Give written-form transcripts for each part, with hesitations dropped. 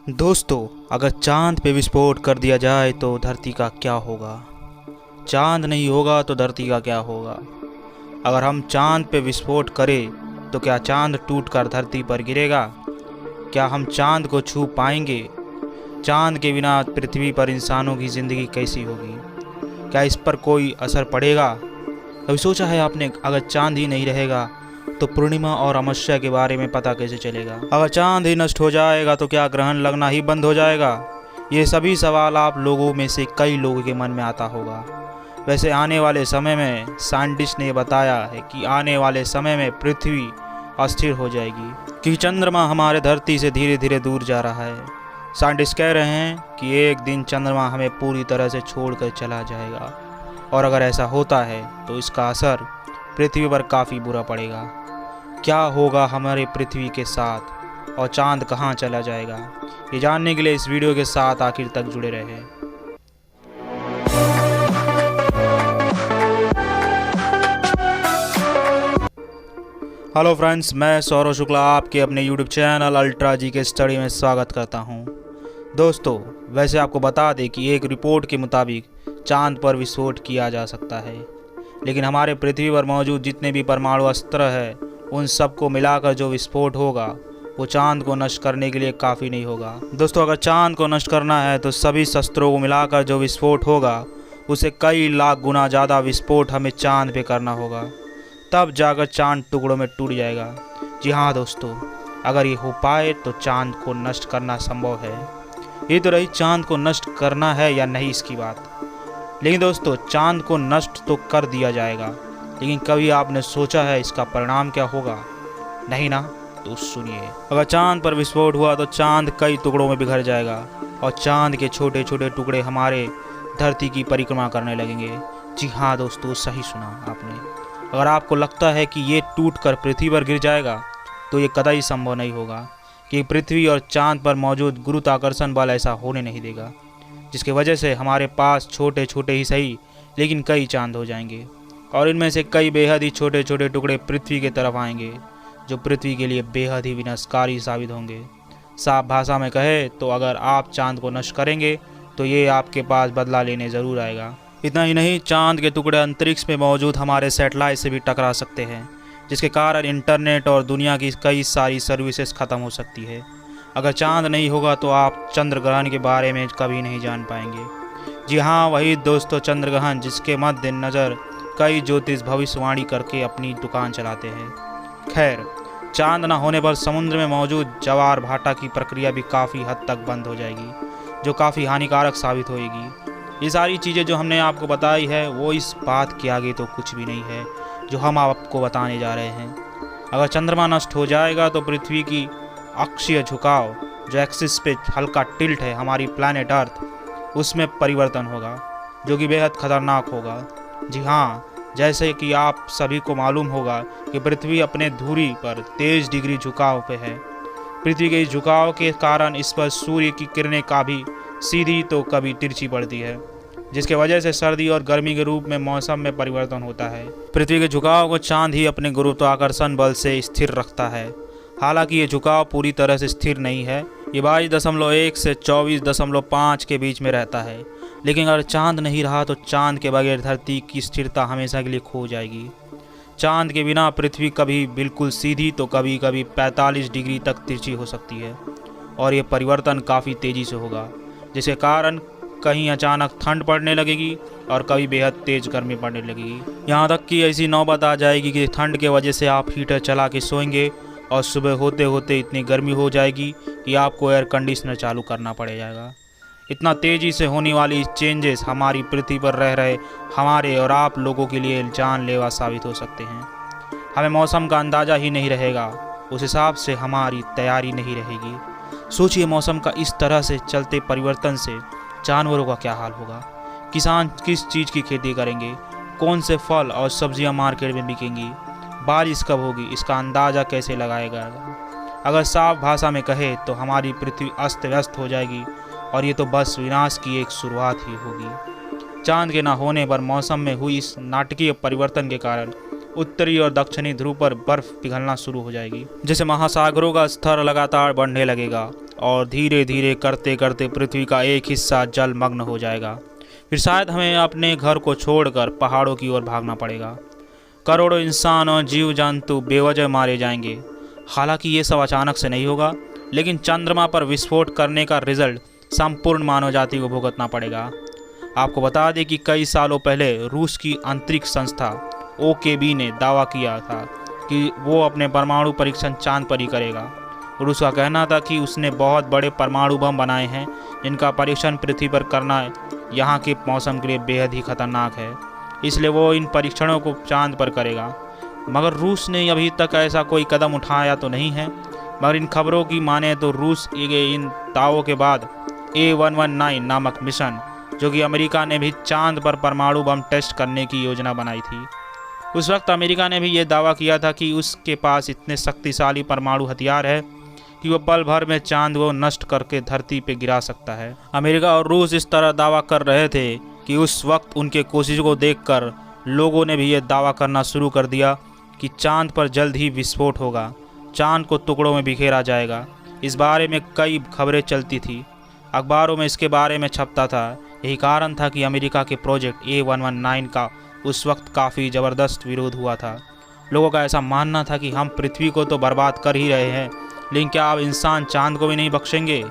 दोस्तों, अगर चांद पे विस्फोट कर दिया जाए तो धरती का क्या होगा। चांद नहीं होगा तो धरती का क्या होगा। अगर हम चांद पे विस्फोट करें तो क्या चांद टूटकर धरती पर गिरेगा। क्या हम चांद को छू पाएंगे। चांद के बिना पृथ्वी पर इंसानों की ज़िंदगी कैसी होगी। क्या इस पर कोई असर पड़ेगा। कभी सोचा है आपने, अगर चांद ही नहीं रहेगा तो पूर्णिमा और अमावस्या के बारे में पता कैसे चलेगा। अगर चांद ही नष्ट हो जाएगा तो क्या ग्रहण लगना ही बंद हो जाएगा। ये सभी सवाल आप लोगों में से कई लोगों के मन में आता होगा। वैसे आने वाले समय में साइंटिस्ट ने बताया है कि आने वाले समय में पृथ्वी अस्थिर हो जाएगी, क्योंकि चंद्रमा हमारे धरती से धीरे धीरे दूर जा रहा है। साइंटिस्ट कह रहे हैं कि एक दिन चंद्रमा हमें पूरी तरह से छोड़कर चला जाएगा, और अगर ऐसा होता है तो इसका असर पृथ्वी पर काफ़ी बुरा पड़ेगा। क्या होगा हमारे पृथ्वी के साथ, और चांद कहाँ चला जाएगा, ये जानने के लिए इस वीडियो के साथ आखिर तक जुड़े रहें। हेलो फ्रेंड्स, मैं सौरव शुक्ला आपके अपने यूट्यूब चैनल अल्ट्रा जी के स्टडी में स्वागत करता हूं। दोस्तों, वैसे आपको बता दें कि एक रिपोर्ट के मुताबिक चांद पर विस्फोट किया जा सकता है, लेकिन हमारे पृथ्वी पर मौजूद जितने भी परमाणु अस्त्र है उन सबको मिलाकर जो विस्फोट होगा वो चांद को नष्ट करने के लिए काफ़ी नहीं होगा। दोस्तों, अगर चांद को नष्ट करना है तो सभी शस्त्रों को मिलाकर जो विस्फोट होगा उसे कई लाख गुना ज़्यादा विस्फोट हमें चांद पे करना होगा, तब जाकर चांद टुकड़ों में टूट जाएगा। जी हाँ दोस्तों, अगर ये हो पाए तो चांद को नष्ट करना संभव है। ये तो रही चांद को नष्ट करना है या नहीं इसकी बात, लेकिन दोस्तों चांद को नष्ट तो कर दिया जाएगा, लेकिन कभी आपने सोचा है इसका परिणाम क्या होगा। नहीं ना, तो सुनिए। अगर चांद पर विस्फोट हुआ तो चांद कई टुकड़ों में बिखर जाएगा और चांद के छोटे छोटे टुकड़े हमारे धरती की परिक्रमा करने लगेंगे। जी हाँ दोस्तों, सही सुना आपने। अगर आपको लगता है कि ये टूट कर पृथ्वी पर गिर जाएगा तो ये कतई संभव नहीं होगा, कि पृथ्वी और चांद पर मौजूद गुरुत्वाकर्षण बल ऐसा होने नहीं देगा, जिसकी वजह से हमारे पास छोटे छोटे ही सही लेकिन कई चांद हो जाएंगे, और इनमें से कई बेहद ही छोटे छोटे टुकड़े पृथ्वी की तरफ आएंगे, जो पृथ्वी के लिए बेहद ही विनाशकारी साबित होंगे। साफ भाषा में कहे तो अगर आप चांद को नष्ट करेंगे तो ये आपके पास बदला लेने ज़रूर आएगा। इतना ही नहीं, चांद के टुकड़े अंतरिक्ष में मौजूद हमारे सैटेलाइट से भी टकरा सकते हैं, जिसके कारण इंटरनेट और दुनिया की कई सारी सर्विसेज ख़त्म हो सकती है। अगर चांद नहीं होगा तो आप चंद्र ग्रहण के बारे में कभी नहीं जान पाएंगे। जी हाँ, वही दोस्तों, चंद्र ग्रहण, जिसके मद्देनज़र कई ज्योतिष भविष्यवाणी करके अपनी दुकान चलाते हैं। खैर, चांद न होने पर समुद्र में मौजूद ज्वार भाटा की प्रक्रिया भी काफ़ी हद तक बंद हो जाएगी, जो काफ़ी हानिकारक साबित होएगी। ये सारी चीज़ें जो हमने आपको बताई है वो इस बात के आगे तो कुछ भी नहीं है जो हम आपको बताने जा रहे हैं। अगर चंद्रमा नष्ट हो जाएगा तो पृथ्वी की अक्षीय झुकाव, जो एक्सिस पे हल्का टिल्ट है हमारी प्लैनेट अर्थ, उसमें परिवर्तन होगा, जो कि बेहद खतरनाक होगा। जी हाँ, जैसे कि आप सभी को मालूम होगा कि पृथ्वी अपने धुरी पर 23 डिग्री झुकाव पे है। पृथ्वी के इस झुकाव के कारण इस पर सूर्य की किरणें कभी सीधी तो कभी तिरछी पड़ती है, जिसके वजह से सर्दी और गर्मी के रूप में मौसम में परिवर्तन होता है। पृथ्वी के झुकाव को चांद ही अपने गुरुत्वाकर्षण बल से स्थिर रखता है। हालांकि ये झुकाव पूरी तरह से स्थिर नहीं है, ये 22.1 से 24.5 के बीच में रहता है। लेकिन अगर चांद नहीं रहा तो चांद के बगैर धरती की स्थिरता हमेशा के लिए खो जाएगी। चांद के बिना पृथ्वी कभी बिल्कुल सीधी तो कभी कभी 45 डिग्री तक तिरछी हो सकती है, और ये परिवर्तन काफ़ी तेज़ी से होगा, जिसके कारण कहीं अचानक ठंड पड़ने लगेगी और कभी बेहद तेज़ गर्मी पड़ने लगेगी। यहाँ तक कि ऐसी नौबत आ जाएगी कि ठंड के वजह से आप हीटर चला के सोएंगे और सुबह होते होते इतनी गर्मी हो जाएगी कि आपको एयर कंडीशनर चालू करना पड़ जाएगा। इतना तेज़ी से होने वाली चेंजेस हमारी पृथ्वी पर रह रहे हमारे और आप लोगों के लिए जानलेवा साबित हो सकते हैं। हमें मौसम का अंदाज़ा ही नहीं रहेगा, उस हिसाब से हमारी तैयारी नहीं रहेगी। सोचिए, मौसम का इस तरह से चलते परिवर्तन से जानवरों का क्या हाल होगा। किसान किस चीज़ की खेती करेंगे, कौन से फल और सब्जियां मार्केट में बिकेंगी, बारिश कब होगी, इसका अंदाज़ा कैसे लगाएगा। अगर साफ भाषा में कहे तो हमारी पृथ्वी अस्त व्यस्त हो जाएगी, और ये तो बस विनाश की एक शुरुआत ही होगी। चांद के न होने पर मौसम में हुई इस नाटकीय परिवर्तन के कारण उत्तरी और दक्षिणी ध्रुव पर बर्फ पिघलना शुरू हो जाएगी, जिससे महासागरों का स्तर लगातार बढ़ने लगेगा और धीरे धीरे करते करते पृथ्वी का एक हिस्सा जलमग्न हो जाएगा। फिर शायद हमें अपने घर को छोड़कर पहाड़ों की ओर भागना पड़ेगा। करोड़ों इंसान और जीव जंतु बेवजह मारे जाएंगे। हालांकि ये सब अचानक से नहीं होगा, लेकिन चंद्रमा पर विस्फोट करने का रिजल्ट संपूर्ण मानव जाति को भुगतना पड़ेगा। आपको बता दें कि कई सालों पहले रूस की अंतरिक्ष संस्था OKB ने दावा किया था कि वो अपने परमाणु परीक्षण चांद पर ही करेगा। रूस का कहना था कि उसने बहुत बड़े परमाणु बम बनाए हैं जिनका परीक्षण पृथ्वी पर करना यहाँ के मौसम के लिए बेहद ही खतरनाक है, इसलिए वो इन परीक्षणों को चांद पर करेगा। मगर रूस ने अभी तक ऐसा कोई कदम उठाया तो नहीं है। मगर इन खबरों की माने तो रूस के इन दावों के बाद A119 नामक मिशन, जो कि अमेरिका ने भी चांद पर परमाणु बम टेस्ट करने की योजना बनाई थी। उस वक्त अमेरिका ने भी ये दावा किया था कि उसके पास इतने शक्तिशाली परमाणु हथियार है कि वो पल भर में चांद को नष्ट करके धरती पर गिरा सकता है। अमेरिका और रूस इस तरह दावा कर रहे थे कि उस वक्त उनके कोशिशों को देखकर लोगों ने भी ये दावा करना शुरू कर दिया कि चांद पर जल्द ही विस्फोट होगा, चांद को टुकड़ों में बिखेरा जाएगा। इस बारे में कई खबरें चलती थी, अखबारों में इसके बारे में छपता था। यही कारण था कि अमेरिका के प्रोजेक्ट A119 का उस वक्त काफ़ी ज़बरदस्त विरोध हुआ था। लोगों का ऐसा मानना था कि हम पृथ्वी को तो बर्बाद कर ही रहे हैं, लेकिन क्या अब इंसान चांद को भी नहीं बख्शेंगे।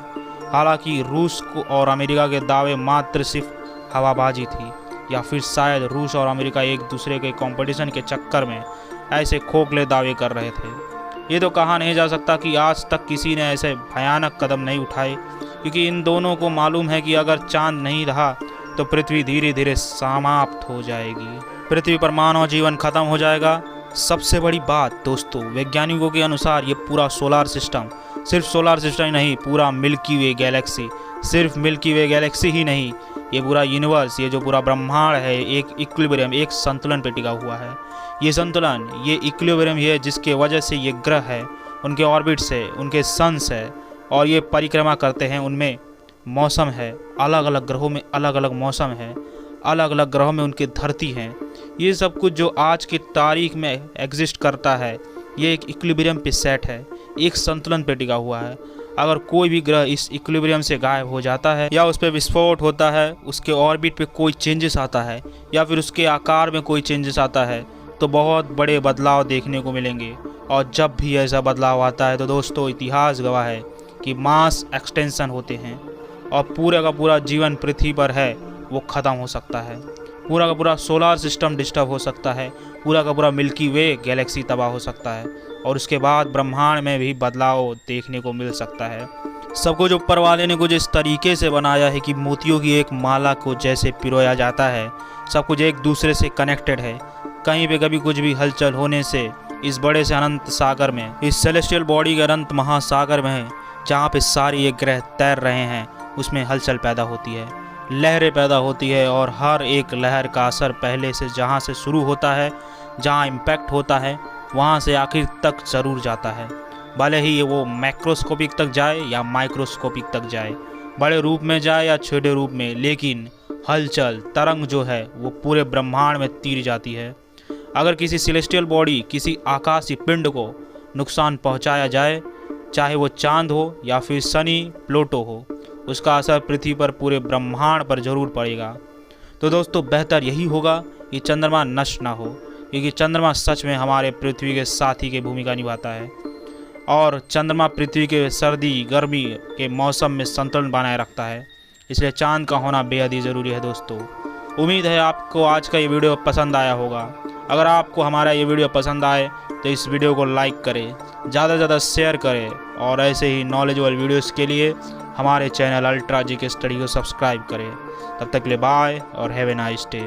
हालांकि रूस को और अमेरिका के दावे मात्र सिर्फ हवाबाजी थी, या फिर शायद रूस और अमेरिका एक दूसरे के कंपटीशन के चक्कर में ऐसे खोखले दावे कर रहे थे। ये तो कहा नहीं जा सकता कि आज तक किसी ने ऐसे भयानक कदम नहीं उठाए, क्योंकि इन दोनों को मालूम है कि अगर चांद नहीं रहा तो पृथ्वी धीरे धीरे समाप्त हो जाएगी, पृथ्वी पर मानव जीवन खत्म हो जाएगा। सबसे बड़ी बात दोस्तों, वैज्ञानिकों के अनुसार ये पूरा सोलार सिस्टम, सिर्फ सोलार सिस्टम ही नहीं, पूरा मिल्की वे गैलेक्सी, सिर्फ मिल्की वे गैलेक्सी ही नहीं, ये पूरा यूनिवर्स, ये जो पूरा ब्रह्मांड है, एक इक्विलिब्रियम, एक संतुलन पे टिका हुआ है। ये संतुलन, ये इक्विलिब्रियम है जिसके वजह से ये ग्रह है, उनके ऑर्बिट्स है, उनके सन्स है और ये परिक्रमा करते हैं, उनमें मौसम है, अलग अलग ग्रहों में अलग अलग मौसम है, अलग अलग ग्रहों में उनकी धरती हैं। ये सब कुछ जो आज की तारीख में एग्जिस्ट करता है, ये एक इक्विलिब्रियम पे सेट है, एक संतुलन पे टिका हुआ है। अगर कोई भी ग्रह इस इक्विलिब्रियम से गायब हो जाता है, या उस पर विस्फोट होता है, उसके ऑर्बिट पे कोई चेंजेस आता है, या फिर उसके आकार में कोई चेंजेस आता है, तो बहुत बड़े बदलाव देखने को मिलेंगे। और जब भी ऐसा बदलाव आता है तो दोस्तों, इतिहास गवाह है कि मास एक्सटेंशन होते हैं और पूरा का पूरा जीवन पृथ्वी पर है वो ख़त्म हो सकता है, पूरा का पूरा सोलार सिस्टम डिस्टर्ब हो सकता है, पूरा का पूरा मिल्की वे गैलेक्सी तबाह हो सकता है, और उसके बाद ब्रह्मांड में भी बदलाव देखने को मिल सकता है। सब कुछ ऊपर वाले ने कुछ इस तरीके से बनाया है कि मोतियों की एक माला को जैसे पिरोया जाता है, सब कुछ एक दूसरे से कनेक्टेड है। कहीं पे कभी कुछ भी हलचल होने से इस बड़े से अनंत सागर में, इस सेलेस्टियल बॉडी के अनंत महासागर में, जहाँ पे सारे ये ग्रह तैर रहे हैं, उसमें हलचल पैदा होती है, लहरें पैदा होती है, और हर एक लहर का असर पहले से जहाँ से शुरू होता है, जहाँ इम्पैक्ट होता है, वहाँ से आखिर तक ज़रूर जाता है। भले ही वो मैक्रोस्कोपिक तक जाए या माइक्रोस्कोपिक तक जाए, बड़े रूप में जाए या छोटे रूप में, लेकिन हलचल तरंग जो है वो पूरे ब्रह्मांड में तीर जाती है। अगर किसी सेलेस्टियल बॉडी, किसी आकाशीय पिंड को नुकसान पहुंचाया जाए, चाहे वो चांद हो या फिर शनि प्लूटो हो, उसका असर पृथ्वी पर पूरे ब्रह्मांड पर जरूर पड़ेगा। तो दोस्तों, बेहतर यही होगा कि चंद्रमा नष्ट ना हो, क्योंकि चंद्रमा सच में हमारे पृथ्वी के साथी की भूमिका निभाता है, और चंद्रमा पृथ्वी के सर्दी गर्मी के मौसम में संतुलन बनाए रखता है। इसलिए चांद का होना बेहद ही ज़रूरी है दोस्तों। उम्मीद है आपको आज का ये वीडियो पसंद आया होगा। अगर आपको हमारा ये वीडियो पसंद आए तो इस वीडियो को लाइक करें, ज़्यादा से ज़्यादा शेयर करें, और ऐसे ही नॉलेजेबल वीडियोस के लिए हमारे चैनल अल्ट्रा जी के स्टडी को सब्सक्राइब करें। तब तक के लिए बाय और हैव ए नाइस डे।